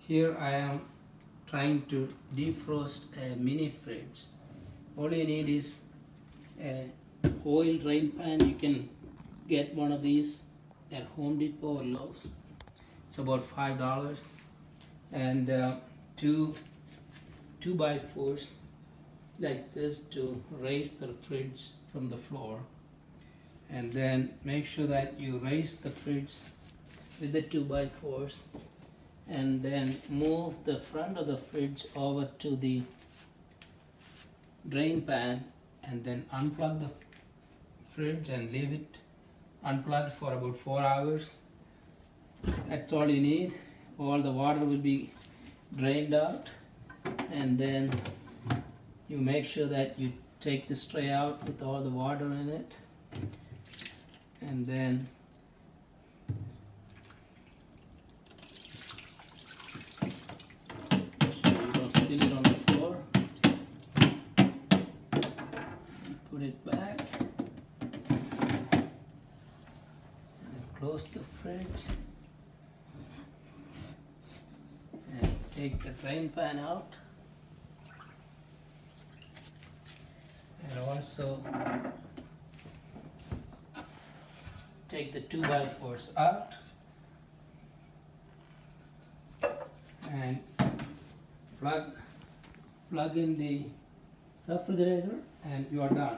Here I am trying to defrost a mini fridge. All you need is a oil drain pan. You can get one of these at Home Depot or Lowe's. It's about $5, and two 2x4s like this to raise the fridge from the floor, and then make sure that you raise the fridge with the 2x4s, and then move the front of the fridge over to the drain pan, and then unplug the fridge and leave it unplugged for about 4 hours. That's all you need. All the water will be drained out, and then you make sure that you take this tray out with all the water in it, and then you don't spill it on the floor. Put it back and close the fridge, and take the drain pan out, and also take the 2x4s out and plug in the refrigerator, and you are done.